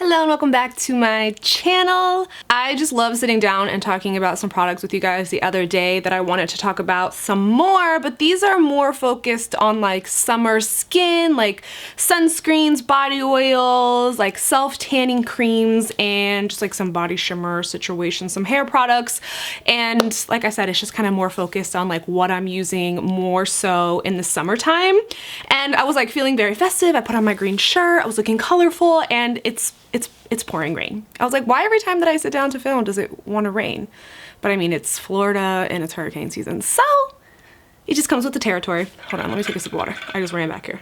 Hello and welcome back to my channel. I just love sitting down and talking about some products with you guys the other day that I wanted to talk about some more, but these are more focused on like summer skin, like sunscreens, body oils, like self-tanning creams, and just like some body shimmer situations, some hair products. And like I said, it's just kind of more focused on like what I'm using more so in the summertime. And I was like feeling very festive. I put on my green shirt, I was looking colorful, and it's pouring rain. I was like, why every time that I sit down to film does it want to rain? But I mean, it's Florida and it's hurricane season, so it just comes with the territory. Hold on, let me take a sip of water. I just ran back here.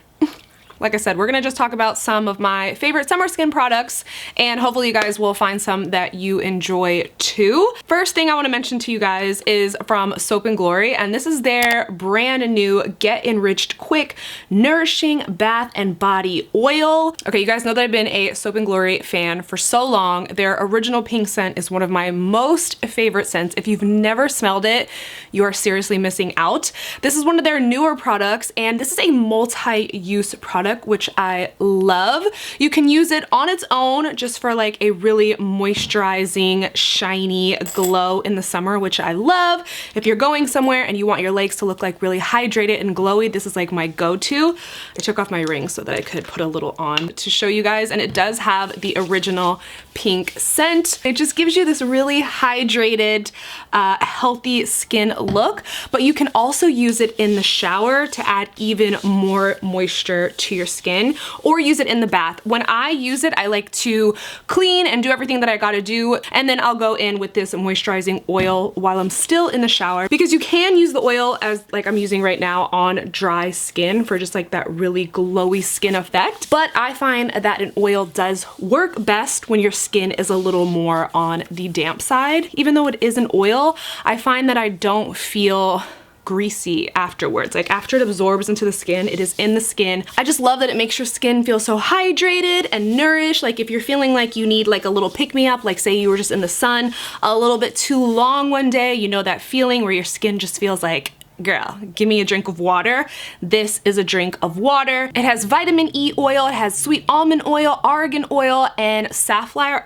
Like I said, we're gonna just talk about some of my favorite summer skin products, and hopefully you guys will find some that you enjoy too. First thing I wanna mention to you guys is from Soap & Glory, and this is their brand new Get Enriched Quick Nourishing Bath and Body Oil. Okay, you guys know that I've been a Soap & Glory fan for so long. Their original pink scent is one of my most favorite scents. If you've never smelled it, you are seriously missing out. This is one of their newer products, and this is a multi-use product, which I love. You can use it on its own just for like a really moisturizing, shiny glow in the summer, which I love. If you're going somewhere and you want your legs to look like really hydrated and glowy, this is like my go-to. I took off my ring so that I could put a little on to show you guys, and it does have the original pink scent. It just gives you this really hydrated, healthy skin look, but you can also use it in the shower to add even more moisture to your skin, or use it in the bath. When I use it, I like to clean and do everything that I gotta do, and then I'll go in with this moisturizing oil while I'm still in the shower, because you can use the oil as like I'm using right now on dry skin for just like that really glowy skin effect. But I find that an oil does work best when your skin is a little more on the damp side. Even though it is an oil, I find that I don't feel greasy afterwards. Like after it absorbs into the skin, it is in the skin. I just love that it makes your skin feel so hydrated and nourished. Like if you're feeling like you need like a little pick-me-up, like say you were just in the sun a little bit too long one day, you know that feeling where your skin just feels like, girl, give me a drink of water. This is a drink of water. It has vitamin E oil, it has sweet almond oil, argan oil, and safflower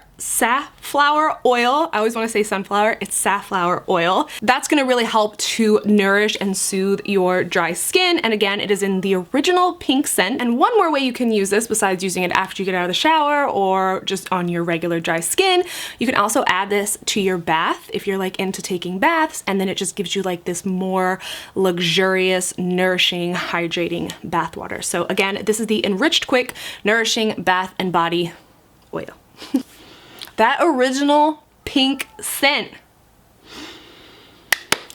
oil. I always want to say sunflower, it's safflower oil. That's gonna really help to nourish and soothe your dry skin. And again, it is in the original pink scent. And one more way you can use this besides using it after you get out of the shower or just on your regular dry skin, you can also add this to your bath if you're like into taking baths, and then it just gives you like this more luxurious, nourishing, hydrating bath water. So again, this is the Enriched Quick Nourishing Bath and Body Oil. That original pink scent.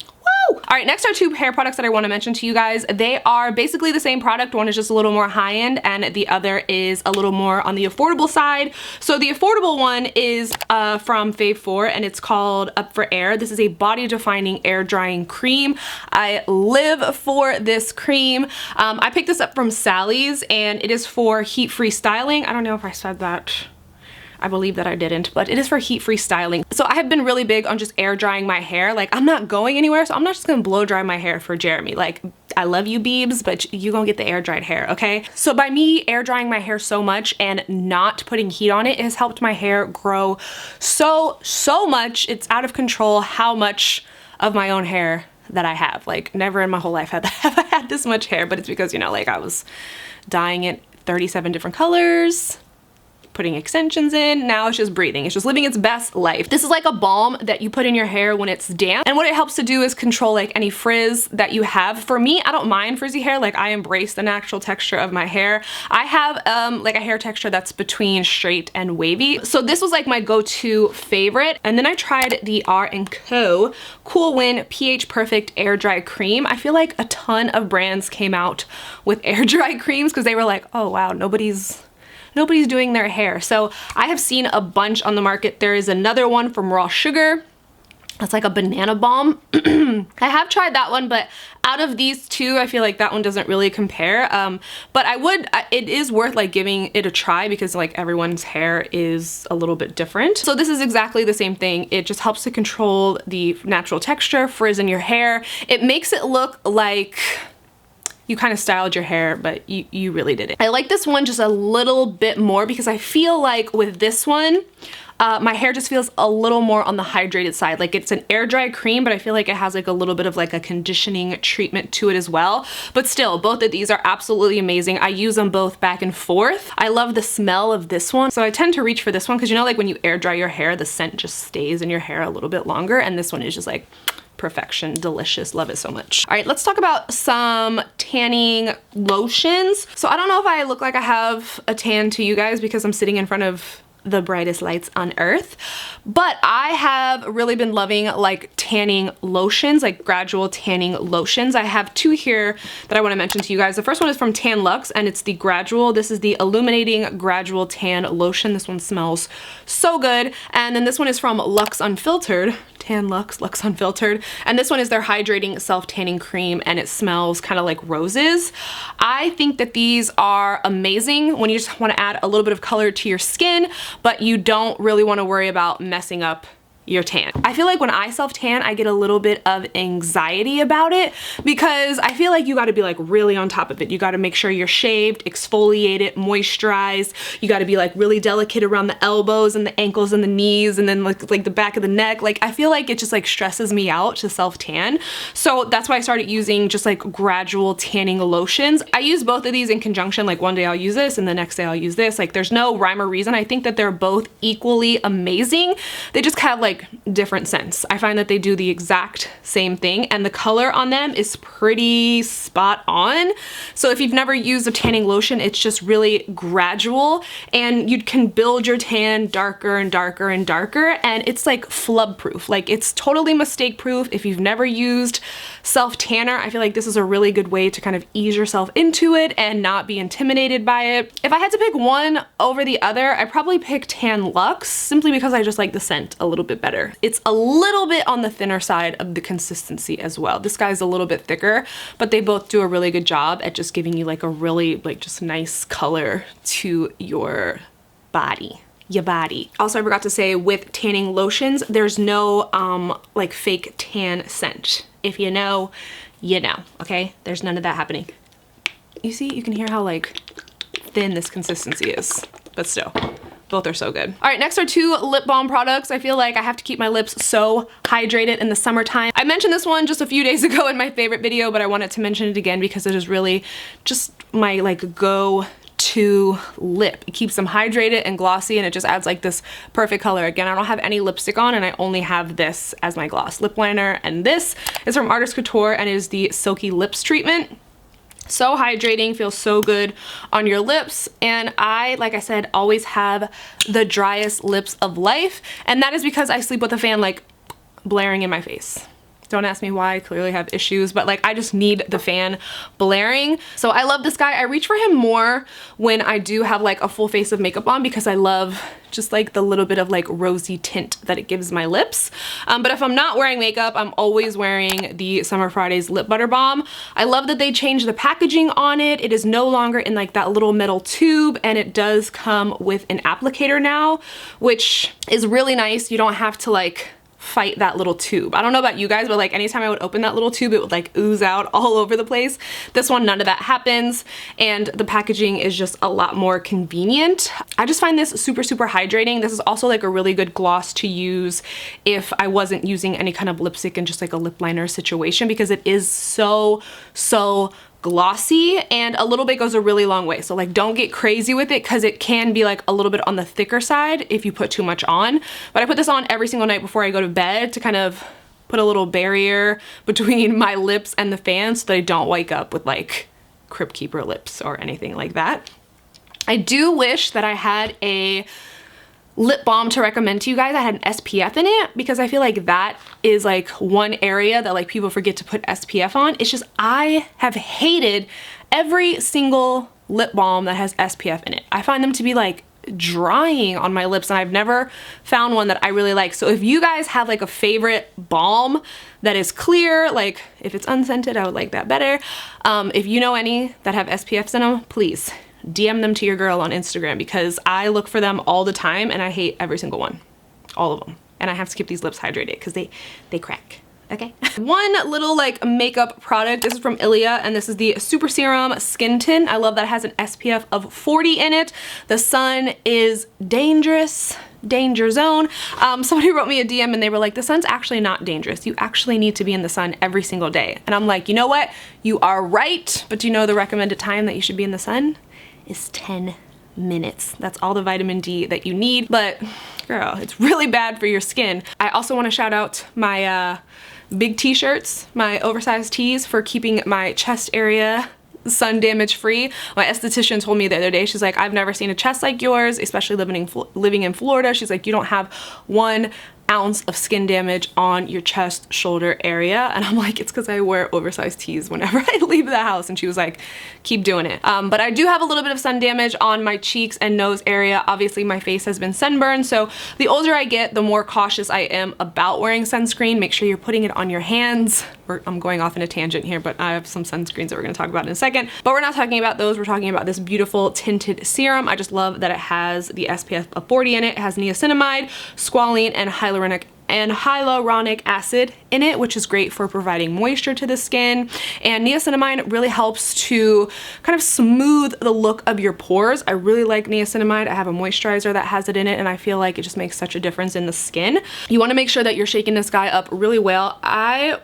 Woo! All right, next are two hair products that I want to mention to you guys. They are basically the same product. One is just a little more high-end and the other is a little more on the affordable side. So the affordable one is from Fave 4, and it's called Up for Air. This is a body defining air drying cream. I live for this cream. I picked this up from Sally's, and it is for heat-free styling. I don't know if I said that. I believe that I didn't, but it is for heat-free styling. So I have been really big on just air drying my hair. Like I'm not going anywhere, so I'm not just gonna blow dry my hair for Jeremy. Like I love you, Beebs, but you gonna get the air dried hair, okay? So by me air drying my hair so much and not putting heat on it, it has helped my hair grow so much. It's out of control how much of my own hair that I have. Like never in my whole life have I had this much hair, but it's because, you know, like I was dyeing it 37 different colors, putting extensions in. Now it's just breathing. It's just living its best life. This is like a balm that you put in your hair when it's damp. And what it helps to do is control like any frizz that you have. For me, I don't mind frizzy hair. Like I embrace the natural texture of my hair. I have like a hair texture that's between straight and wavy. So this was like my go-to favorite. And then I tried the R+Co Cool Wind pH Perfect Air Dry Cream. I feel like a ton of brands came out with air dry creams because they were like, oh wow, nobody's doing their hair. So I have seen a bunch on the market. There is another one from Raw Sugar. It's like a banana balm. I have tried that one, but out of these two, I feel like that one doesn't really compare. But it is worth like giving it a try because like everyone's hair is a little bit different. So this is exactly the same thing. It just helps to control the natural texture, frizz in your hair. It makes it look like you kind of styled your hair, but you really didn't. I like this one just a little bit more because I feel like with this one, my hair just feels a little more on the hydrated side. Like it's an air dry cream, but I feel like it has like a little bit of like a conditioning treatment to it as well. But still, both of these are absolutely amazing. I use them both back and forth. I love the smell of this one. So I tend to reach for this one because you know, like when you air dry your hair, the scent just stays in your hair a little bit longer. And this one is just like perfection, delicious, love it so much. All right, let's talk about some tanning lotions. So I don't know if I look like I have a tan to you guys because I'm sitting in front of the brightest lights on earth, but I have really been loving like tanning lotions, like gradual tanning lotions. I have two here that I want to mention to you guys. The first one is from Tan Lux and it's the Gradual. This is the Illuminating Gradual Tan Lotion. This one smells so good. And then this one is from Lux Unfiltered. Tan Lux, Lux Unfiltered. And this one is their Hydrating Self-Tanning Cream and it smells kind of like roses. I think that these are amazing when you just want to add a little bit of color to your skin, but you don't really want to worry about messing up your tan. I feel like when I self-tan, I get a little bit of anxiety about it because I feel like you gotta be like really on top of it. You gotta make sure you're shaved, exfoliated, moisturized. You gotta be like really delicate around the elbows and the ankles and the knees and then like the back of the neck. Like I feel like it just like stresses me out to self-tan. So that's why I started using just like gradual tanning lotions. I use both of these in conjunction. Like one day I'll use this and the next day I'll use this. Like there's no rhyme or reason. I think that they're both equally amazing. They just have like different scents. I find that they do the exact same thing and the color on them is pretty spot on. So if you've never used a tanning lotion, it's just really gradual and you can build your tan darker and darker and darker and it's like flub proof. Like it's totally mistake proof. If you've never used self tanner, I feel like this is a really good way to kind of ease yourself into it and not be intimidated by it. If I had to pick one over the other, I'd probably pick Tan Lux simply because I just like the scent a little bit better. It's a little bit on the thinner side of the consistency as well. This guy's a little bit thicker, but they both do a really good job at just giving you like a really like just nice color to your body. Also, I forgot to say with tanning lotions, there's no like fake tan scent. If you know, you know, okay? There's none of that happening. You see, you can hear how like thin this consistency is, but still. Both are so good. All right, next are two lip balm products. I feel like I have to keep my lips so hydrated in the summertime. I mentioned this one just a few days ago in my favorite video, but I wanted to mention it again because it is really just my like go-to lip. It keeps them hydrated and glossy and it just adds like this perfect color. Again, I don't have any lipstick on and I only have this as my gloss lip liner. And this is from Couture and it is the Silky Lips Treatment. So hydrating, feels so good on your lips, and I, like I said, always have the driest lips of life, and that is because I sleep with a fan like blaring in my face. Don't ask me why, I clearly have issues, but like I just need the fan blaring. So I love this guy. I reach for him more when I do have like a full face of makeup on because I love just like the little bit of like rosy tint that it gives my lips. But if I'm not wearing makeup, I'm always wearing the Summer Fridays Lip Butter Balm. I love that they changed the packaging on it. It is no longer in like that little metal tube and it does come with an applicator now, which is really nice. You don't have to like fight that little tube. I don't know about you guys, but like anytime I would open that little tube, it would like ooze out all over the place. This one, none of that happens, and the packaging is just a lot more convenient. I just find this super, super hydrating. This is also like a really good gloss to use if I wasn't using any kind of lipstick in just like a lip liner situation because it is so glossy and a little bit goes a really long way. So like don't get crazy with it because it can be like a little bit on the thicker side if you put too much on. But I put this on every single night before I go to bed to kind of put a little barrier between my lips and the fan so that I don't wake up with like Crypt Keeper lips or anything like that. I do wish that I had a lip balm to recommend to you guys. I had an SPF in it because I feel like that is like one area that like people forget to put SPF on. It's just I have hated every single lip balm that has SPF in it. I find them to be like drying on my lips and I've never found one that I really like. So if you guys have like a favorite balm that is clear, like if it's unscented, I would like that better. If you know any that have SPFs in them, please DM them to your girl on Instagram because I look for them all the time and I hate every single one. All of them. And I have to keep these lips hydrated because they crack. Okay. One little like makeup product, this is from Ilia, and this is the Super Serum Skin Tint. I love that it has an SPF of 40 in it. The sun is dangerous. Danger zone. Somebody wrote me a DM and they were like, the sun's actually not dangerous. You actually need to be in the sun every single day. And I'm like, you know what? You are right. But do you know the recommended time that you should be in the sun is 10 minutes. That's all the vitamin D that you need. But girl, it's really bad for your skin. I also want to shout out my big t-shirts, my oversized tees, for keeping my chest area sun damage free. My esthetician told me the other day, she's like, I've never seen a chest like yours, especially living in Florida. She's like, you don't have 1 ounce of skin damage on your chest shoulder area. And I'm like, it's because I wear oversized tees whenever I leave the house. And she was like, keep doing it. But I do have a little bit of sun damage on my cheeks and nose area. Obviously my face has been sunburned, so the older I get, the more cautious I am about wearing sunscreen. Make sure you're putting it on your hands. I'm going off in a tangent here, but I have some sunscreens that we're gonna talk about in a second. But we're not talking about those, we're talking about this beautiful tinted serum. I just love that it has the SPF of 40 in it. It has niacinamide, squalene, and hyaluronic acid in it, which is great for providing moisture to the skin. And niacinamide really helps to kind of smooth the look of your pores. I really like niacinamide. I have a moisturizer that has it in it, and I feel like it just makes such a difference in the skin. You want to make sure that you're shaking this guy up really well.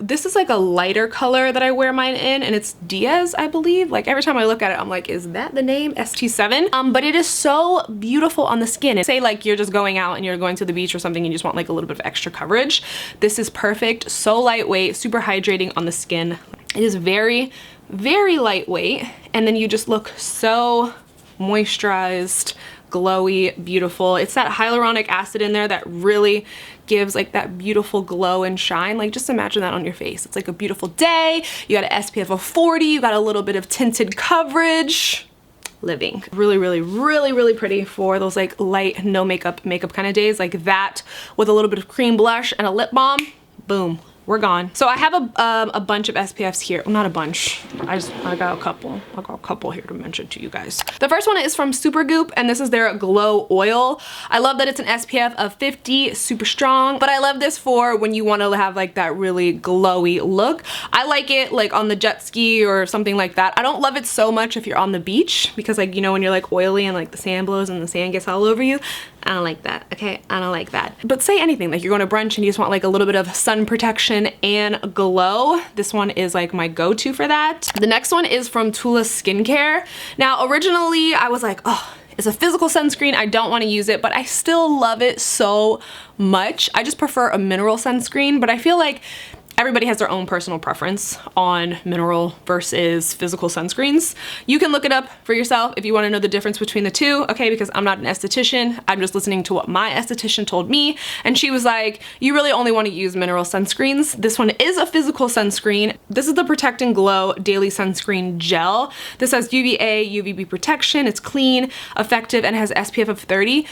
This is like a lighter color that I wear mine in, and it's Diaz, I believe. Like every time I look at it, I'm like, is that the name? ST7. But it is so beautiful on the skin. Say like you're just going out and you're going to the beach or something and you just want like a little bit of extra coverage. This is perfect. So lightweight, super hydrating on the skin. It is very, very lightweight, and then you just look so moisturized, glowy, beautiful. It's that hyaluronic acid in there that really gives like that beautiful glow and shine. Like just imagine that on your face. It's like a beautiful day. You got an SPF of 40, you got a little bit of tinted coverage. Living. Really, really, really, really pretty for those like light, no makeup kind of days. Like that with a little bit of cream blush and a lip balm. Boom. We're gone. So I have a bunch of SPFs here. Well, not a bunch. I got a couple. I got a couple here to mention to you guys. The first one is from SuperGoop, and this is their Glow Oil. I love that it's an SPF of 50, super strong, but I love this for when you want to have like that really glowy look. I like it like on the jet ski or something like that. I don't love it so much if you're on the beach, because like, you know, when you're like oily and like the sand blows and the sand gets all over you. I don't like that, okay? I don't like that. But say anything, like you're going to brunch and you just want like a little bit of sun protection and glow. This one is like my go-to for that. The next one is from Tula Skincare. Now, originally I was like, oh, it's a physical sunscreen, I don't want to use it, but I still love it so much. I just prefer a mineral sunscreen, but I feel like everybody has their own personal preference on mineral versus physical sunscreens. You can look it up for yourself if you want to know the difference between the two, okay? Because I'm not an esthetician. I'm just listening to what my esthetician told me. And she was like, you really only want to use mineral sunscreens. This one is a physical sunscreen. This is the Protect and Glow Daily Sunscreen Gel. This has UVA, UVB protection. It's clean, effective, and has SPF of 30.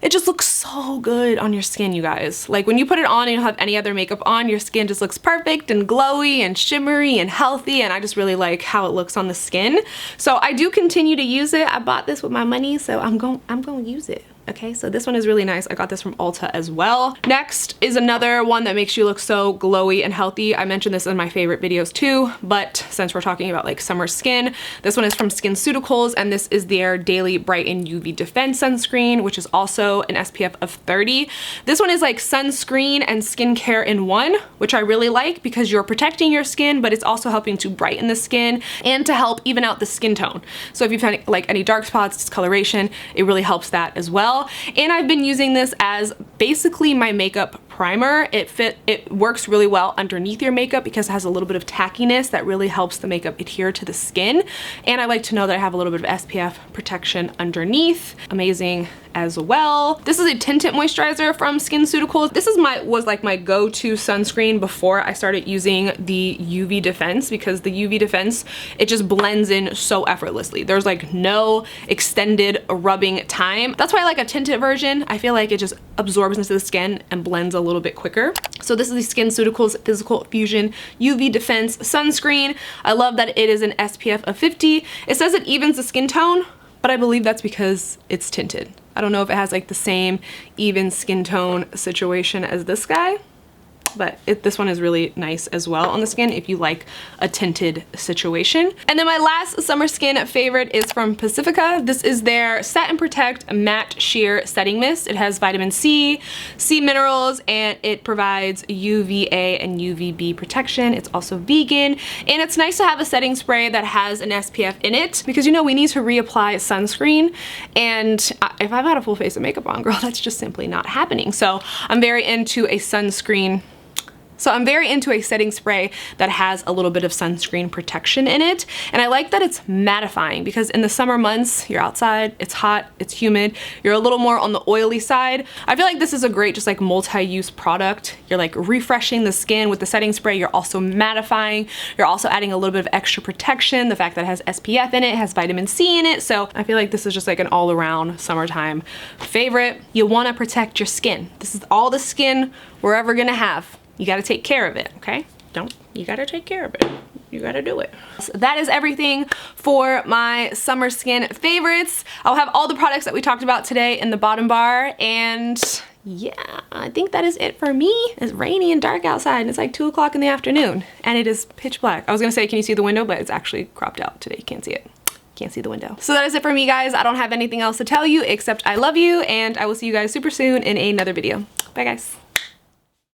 It just looks so good on your skin, you guys. Like when you put it on and you don't have any other makeup on, your skin just looks perfect and glowy and shimmery and healthy, and I just really like how it looks on the skin. So I do continue to use it. I bought this with my money, so I'm going to use it. Okay, so this one is really nice. I got this from Ulta as well. Next is another one that makes you look so glowy and healthy. I mentioned this in my favorite videos too, but since we're talking about like summer skin, this one is from Skinceuticals, and this is their Daily Brighten UV Defense Sunscreen, which is also an SPF of 30. This one is like sunscreen and skincare in one, which I really like because you're protecting your skin, but it's also helping to brighten the skin and to help even out the skin tone. So if you've had like any dark spots, discoloration, it really helps that as well. And I've been using this as basically my makeup primer. It works really well underneath your makeup because it has a little bit of tackiness that really helps the makeup adhere to the skin. And I like to know that I have a little bit of SPF protection underneath. Amazing as well. This is a tinted moisturizer from Skinceuticals. This is was like my go-to sunscreen before I started using the UV Defense, because the UV Defense, it just blends in so effortlessly. There's like no extended rubbing time. That's why I like a tinted version. I feel like it just absorbs into the skin and blends a little bit quicker. So this is the Skinceuticals Physical Fusion UV Defense Sunscreen. I love that it is an SPF of 50. It says it evens the skin tone, but I believe that's because it's tinted. I don't know if it has like the same even skin tone situation as this guy. but this one is really nice as well on the skin if you like a tinted situation. And then my last summer skin favorite is from Pacifica. This is their Set and Protect Matte Sheer Setting Mist. It has vitamin C, C minerals, and it provides UVA and UVB protection. It's also vegan, and it's nice to have a setting spray that has an SPF in it because, you know, we need to reapply sunscreen, and if I've had a full face of makeup on, girl, that's just simply not happening. So I'm very into a sunscreen. So I'm very into a setting spray that has a little bit of sunscreen protection in it. And I like that it's mattifying because in the summer months, you're outside, it's hot, it's humid, you're a little more on the oily side. I feel like this is a great just like multi-use product. You're like refreshing the skin with the setting spray, you're also mattifying, you're also adding a little bit of extra protection. The fact that it has SPF in it, has vitamin C in it. So I feel like this is just like an all-around summertime favorite. You wanna protect your skin. This is all the skin we're ever gonna have. You gotta take care of it, okay? You gotta take care of it. You gotta do it. So that is everything for my summer skin favorites. I'll have all the products that we talked about today in the bottom bar, and yeah, I think that is it for me. It's rainy and dark outside, and it's like 2 o'clock in the afternoon, and it is pitch black. I was gonna say, can you see the window? But it's actually cropped out today. You can't see it. Can't see the window. So that is it for me, guys. I don't have anything else to tell you except I love you, and I will see you guys super soon in another video. Bye, guys.